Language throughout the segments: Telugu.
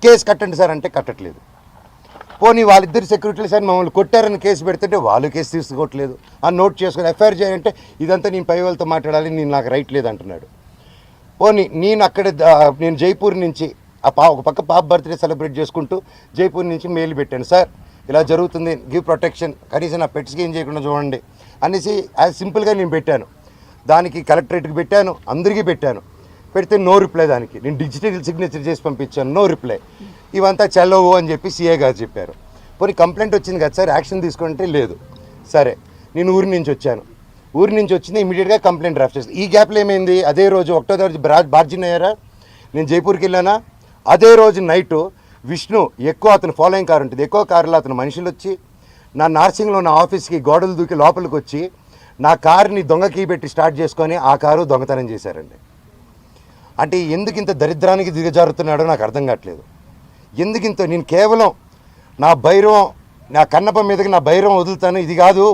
కేసు కట్టండి సార్ అంటే కట్టట్లేదు. పోనీ వాళ్ళిద్దరు సెక్యూరిటీలు సార్ మమ్మల్ని కొట్టారని కేసు పెడుతుంటే వాళ్ళు కేసు తీసుకోవట్లేదు. ఆ నోట్ చేసుకుని ఎఫ్ఐఆర్ చేయాలంటే ఇదంతా నేను పై వాళ్ళతో మాట్లాడాలి, నేను నాకు రైట్ లేదు అంటున్నాడు. పోనీ నేను జైపూర్ నుంచి ఒక పక్క పాప బర్త్డే సెలబ్రేట్ చేసుకుంటూ జైపూర్ నుంచి మెయిల్ పెట్టాను, సార్ ఇలా జరుగుతుంది, గివ్ ప్రొటెక్షన్, కనీసం నా పెట్స్కి ఏం చేయకుండా చూడండి అనేసి యాజ్ సింపుల్గా నేను పెట్టాను. దానికి కలెక్టరేట్కి పెట్టాను, అందరికీ పెట్టాను. పెడితే నో రిప్లై. దానికి నేను డిజిటల్ సిగ్నేచర్ చేసి పంపించాను, నో రిప్లై. ఇవంతా చల్లవు అని చెప్పి సీఏ గారు చెప్పారు. పోనీ కంప్లైంట్ వచ్చింది కదా సార్, యాక్షన్ తీసుకుంటే లేదు. సరే, నేను ఊరి నుంచి వచ్చాను. ఊరి నుంచి వచ్చింది, ఇమీడియట్గా కంప్లైంట్ డ్రాఫ్ట్ చేస్తాను. ఈ గ్యాప్లో ఏమైంది, అదే రోజు 1వ తారీఖు బార్జిన్ అయ్యారా, నేను జైపూర్కి వెళ్ళానా, అదే రోజు నైటు విష్ణు అతను ఫాలోయింగ్ కారు ఉంటుంది, ఎక్కువ కారులో అతను మనుషులు వచ్చి నా నార్సింగ్లో నా ఆఫీస్కి గోడలు దూకి లోపలికి వచ్చి నా కారుని దొంగ కీ పెట్టి స్టార్ట్ చేసుకొని ఆ కారు దొంగతనం చేశారండి. అంటే ఎందుకు ఇంత దరిద్రానికి దిగజారుతున్నాడో నాకు అర్థం కావట్లేదు. ఎందుకింత నేను కేవలం నా భైరవం, నా కన్నప్ప మీదకి నా భైరవం వదులుతాను, ఇది కాదు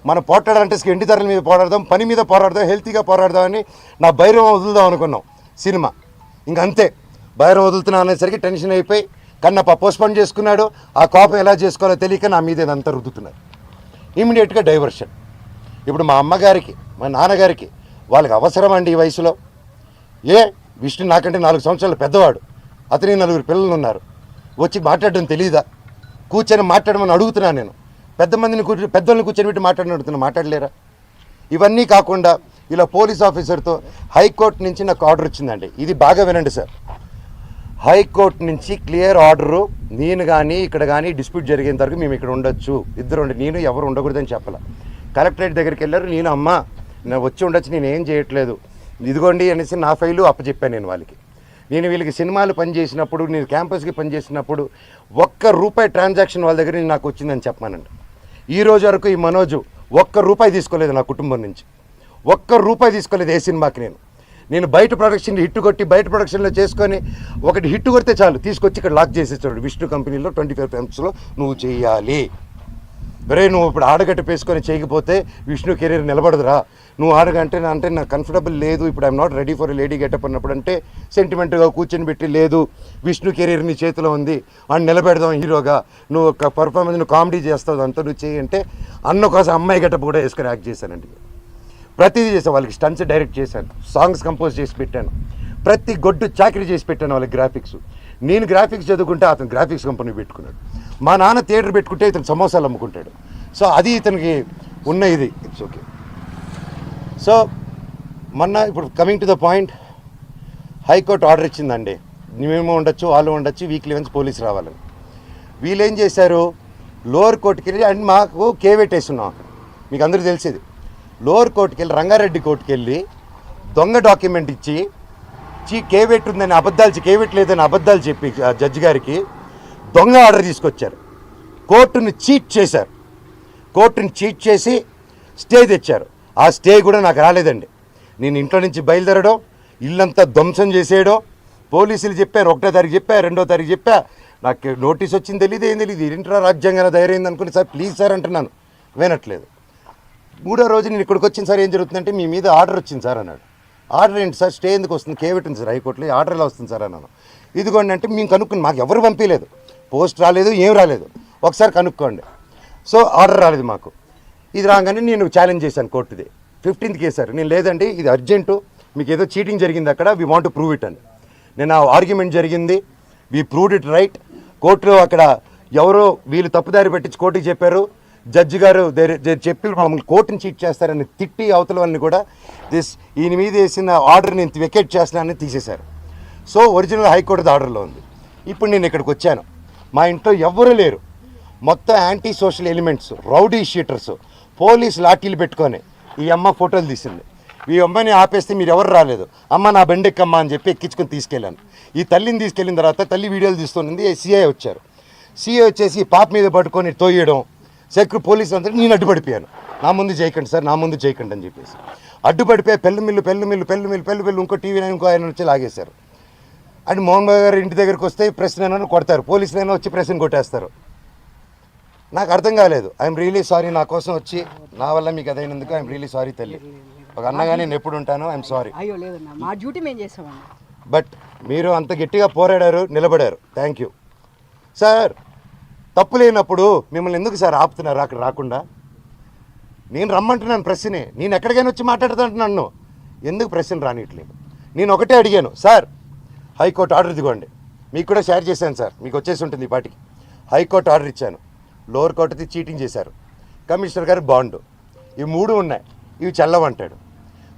మనం పోట్లాడాలంటే ఎండి ధరల మీద పోరాడదాం, పని మీద పోరాడదాం, హెల్తీగా పోరాడదామని నా భైరవం వదులుదాం అనుకున్నాం సినిమా. ఇంకంతే, భైరవం వదులుతున్నా అనేసరికి టెన్షన్ అయిపోయి కన్నప్ప పోస్ట్పోన్ చేసుకున్నాడు. ఆ కోపం ఎలా చేసుకోవాలో తెలియక నా మీద ఇదంతా రుద్దుతున్నారు. ఇమీడియట్గా డైవర్షన్. ఇప్పుడు మా అమ్మగారికి మా నాన్నగారికి వాళ్ళకి అవసరం అండి ఈ వయసులో. విష్ణు నాకంటే 4 సంవత్సరాలు పెద్దవాడు, అతని 4 పిల్లలు ఉన్నారు, వచ్చి మాట్లాడడం తెలియదా, కూర్చొని మాట్లాడమని అడుగుతున్నాను నేను. పెద్దోళ్ళని కూర్చొని పెట్టి మాట్లాడుతున్నా, మాట్లాడలేరా? ఇవన్నీ కాకుండా ఇలా పోలీస్ ఆఫీసర్తో హైకోర్టు నుంచి నాకు ఆర్డర్ వచ్చిందండి. ఇది బాగా వినండి సార్, హైకోర్టు నుంచి క్లియర్ ఆర్డరు, నేను కానీ ఇక్కడ కానీ డిస్ప్యూట్ జరిగేంత వరకు మేము ఇక్కడ ఉండొచ్చు, ఇద్దరు ఉండి, నేను ఎవరు ఉండకూడదని చెప్పాల. కలెక్టరేట్ దగ్గరికి వెళ్ళారు, నేను అమ్మ నేను వచ్చి ఉండొచ్చు, నేను ఏం చేయట్లేదు, ఇదిగోండి అనేసి నా ఫైలు అప్పచెప్పాను నేను వాళ్ళకి. నేను వీళ్ళకి సినిమాలు పనిచేసినప్పుడు, నేను క్యాంపస్కి పనిచేసినప్పుడు ₹1 ట్రాన్సాక్షన్ వాళ్ళ దగ్గర నాకు వచ్చిందని చెప్పానండి. ఈ రోజు వరకు ఈ మనోజు ₹1 తీసుకోలేదు నా కుటుంబం నుంచి, ₹1 తీసుకోలేదు ఏ సినిమాకి. నేను బయట ప్రొడక్షన్ హిట్ కొట్టి బయట ప్రొడక్షన్లో చేసుకొని ఒకటి హిట్ కొడితే చాలు తీసుకొచ్చి ఇక్కడ లాక్ చేసేస్తాడు. విష్ణు కంపెనీలో 25 filmsలో నువ్వు చేయాలి, నువ్వు ఇప్పుడు ఆడగట్ట పేసుకొని చేయకపోతే విష్ణు కెరీర్ నిలబడదురా, నువ్వు ఆడగంటే అంటే నాకు కంఫర్టబుల్ లేదు, ఇప్పుడు I'm not ready for lady getup అన్నప్పుడు అంటే సెంటిమెంట్గా కూర్చొని పెట్టి, లేదు విష్ణు కెరీర్ నీ చేతిలో ఉంది, వాడిని నిలబెడదాం హీరోగా, నువ్వు ఒక పర్ఫార్మెన్స్, నువ్వు కామెడీ చేస్తావు, అంతా నువ్వు చేయి అంటే అన్న కోసం అమ్మాయి గెటప్ కూడా వేసుకొని యాక్ట్ చేశానండి. ప్రతిదీ చేశాను, వాళ్ళకి స్టంట్స్ డైరెక్ట్ చేశాను, సాంగ్స్ కంపోజ్ చేసి పెట్టాను, ప్రతి గొడ్డు చాకరీ చేసి పెట్టాను వాళ్ళకి. గ్రాఫిక్స్, నేను గ్రాఫిక్స్ చదువుకుంటే అతను గ్రాఫిక్స్ కంపెనీ పెట్టుకున్నాడు, మా నాన్న థియేటర్ పెట్టుకుంటే ఇతను సమోసాలు అమ్ముకుంటాడు. సో అది ఇతనికి ఉన్న ఇది. It's okay. సో మొన్న ఇప్పుడు coming to the point, high court order ఇచ్చిందండి, మేము ఉండొచ్చు వాళ్ళు ఉండొచ్చు, వీక్లీ వన్స్ పోలీసు రావాలని. వీళ్ళు ఏం చేశారు, లోవర్ కోర్టుకి వెళ్ళి, అండ్ మాకు కేవేట్ వేస్తున్నాం అక్కడ, మీకు అందరూ తెలిసేది, లోవర్ కోర్టుకి వెళ్ళి రంగారెడ్డి కోర్టుకి వెళ్ళి దొంగ డాక్యుమెంట్ ఇచ్చి కేవేట్ ఉందని అబద్ధాలు, కేవేట్ లేదని అబద్ధాలు చెప్పి జడ్జి గారికి దొంగ ఆర్డర్ తీసుకొచ్చారు. కోర్టుని చీట్ చేశారు, కోర్టుని చీట్ చేసి స్టే తెచ్చారు. ఆ స్టే కూడా నాకు రాలేదండి. నేను ఇంట్లో నుంచి బయలుదేరడం, ఇల్లంతా ధ్వంసం చేసేయడం, పోలీసులు చెప్పారు 1వ తారీఖు చెప్పా, 2వ తారీఖు చెప్పా, నాకు నోటీస్ వచ్చింది తెలియదు, ఏం తెలియదు, ఏంట్రా రాజ్యాంగంగా ధైర్యం అనుకుని, సార్ ప్లీజ్ సార్ అంటున్నాను, వినట్లేదు. 3వ రోజు నేను ఇక్కడికి వచ్చింది, సార్ ఏం జరుగుతుందంటే మీ మీద ఆర్డర్ వచ్చింది సార్ అన్నాడు. ఆర్డర్ ఏంటి సార్, స్టే ఎందుకు వస్తుంది, కేవేట్ ఉంది సార్ హైకోర్టులో, ఆర్డర్ ఎలా వస్తుంది సార్ అన్నాను. ఇదిగోండి అంటే మేము కనుక్కుని, మాకు ఎవరు పంపించలేదు, పోస్ట్ రాలేదు, ఏం రాలేదు, ఒకసారి కనుక్కోండి. సో ఆర్డర్ రాలేదు మాకు. ఇది రాగానే నేను ఛాలెంజ్ చేశాను కోర్టుది, 15th కేసారు. నేను లేదండి ఇది అర్జెంటు, మీకు ఏదో చీటింగ్ జరిగింది అక్కడ, we want to prove it అని. నేను ఆ ఆర్గ్యుమెంట్ జరిగింది, వీ ప్రూవ్డ్ ఇట్ రైట్. కోర్టులో అక్కడ ఎవరో వీళ్ళు తప్పుదారి పెట్టించి కోర్టుకి చెప్పారు, జడ్జి గారు చెప్పి మమ్మల్ని కోర్టుని చీట్ చేస్తారని తిట్టి అవతల వాళ్ళని కూడా ఈయన మీద వేసిన ఆర్డర్ నేను వెకేట్ చేస్తున్నానని తీసేశారు. సో ఒరిజినల్ హైకోర్టు ఆర్డర్లో ఉంది. ఇప్పుడు నేను ఇక్కడికి వచ్చాను, మా ఇంట్లో ఎవ్వరూ లేరు, మొత్తం anti social elements, rowdy sheeters, police లాఠీలు పెట్టుకొని ఈ అమ్మ ఫోటోలు తీసింది. ఈ అమ్మని ఆపేస్తే మీరు ఎవరు రాలేదు, అమ్మ నా బండెక్కమ్మ అని చెప్పి ఎక్కించుకొని తీసుకెళ్ళాను. ఈ తల్లిని తీసుకెళ్ళిన తర్వాత తల్లి వీడియోలు తీస్తుంది, సిఐ వచ్చారు. సిఐ వచ్చేసి పాప మీద పట్టుకొని తోయడం, పోలీసు అందరూ నేను అడ్డుపడిపోయాను, నా ముందు చేయకండి సార్, నా ముందు చేయకండి అని చెప్పేసి అడ్డుపడిపోయి పెళ్ళు మిల్లు ఇంకో టీవీ ఇంకో ఆయన వచ్చి లాగేశారు. అండ్ మోహన్ బాబు గారు ఇంటి దగ్గరికి వస్తే ప్రెస్నైనా కొడతారు, పోలీసులైనా వచ్చి ప్రెస్ని కొట్టేస్తారు. నాకు అర్థం కాలేదు. ఐఎమ్ రియలీ సారీ, నా కోసం వచ్చి నా వల్ల మీకు అదైనందుకు ఐఎమ్ రియలీ సారీ తల్లి. ఒక అన్నగా నేను ఎప్పుడు ఉంటాను, ఐఎమ్ సారీ. అయ్యో లేదన్నా, మా డ్యూటీ మేము చేస్తామండి. బట్ మీరు అంత గట్టిగా పోరాడారు, నిలబడారు. Thank you sir. తప్పు లేనప్పుడు మిమ్మల్ని ఎందుకు సార్ ఆపుతున్నారు అక్కడ రాకుండా? నేను రమ్మంటున్నాను ప్రెస్ని, నేను ఎక్కడికైనా వచ్చి మాట్లాడుతుంటున్నాను, ఎందుకు ప్రెస్ని రానిట్లేదు? నేను ఒకటే అడిగాను సార్, హైకోర్టు ఆర్డర్ ఇదిగోండి, మీకు కూడా షేర్ చేశాను సార్, మీకు వచ్చేసి ఉంటుంది ఈ పాటికి. హైకోర్టు ఆర్డర్ ఇచ్చాను, లోవర్ కోర్టుది చీటింగ్ చేశారు, కమిషనర్ గారు బాండు, ఇవి 3 ఉన్నాయి, ఇవి చెల్లవంటాడు.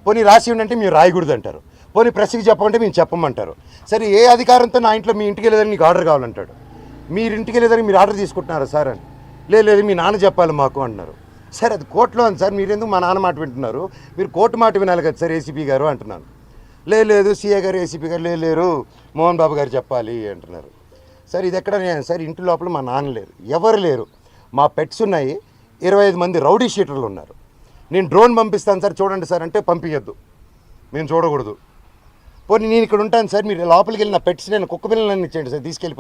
పోనీ రాసి ఉండంటే మీరు రాయకూడదు అంటారు. పోనీ ప్రెస్కి చెప్పమంటే మేము చెప్పమంటారు. సరే ఏ అధికారంతో నా ఇంట్లో మీ ఇంటికి వెళ్ళేదని నీకు ఆర్డర్ కావాలంటాడు. మీరు ఇంటికి వెళ్ళేదని మీరు ఆర్డర్ తీసుకుంటున్నారా సార్ అని? లేదు మీ నాన్న చెప్పాలి మాకు అంటున్నారు. సార్ అది కోర్టులో ఉంది సార్, మీరు ఎందుకు మా నాన్న మాట వింటున్నారు? మీరు కోర్టు మాట వినాలి కదా సార్ ఏసీపీ గారు అంటున్నాను. లేదు సీఏ గారు ఏసీపీ గారు లేరు, మోహన్ బాబు గారు చెప్పాలి అంటున్నారు. సార్ ఇది ఎక్కడ సార్? ఇంటి లోపల మా నాన్న లేరు, ఎవరు లేరు, మా పెట్స్ ఉన్నాయి, 25 మంది రౌడీ షీటర్లు ఉన్నారు. నేను డ్రోన్ పంపిస్తాను సార్ చూడండి సార్ అంటే పంపించద్దు, మేము చూడకూడదు. పోనీ నేను ఇక్కడ ఉంటాను సార్, మీరు లోపలికి వెళ్ళిన పెట్స్, నేను కుక్క పిల్లలన్నీ ఇచ్చేయండి సార్, తీసుకెళ్ళి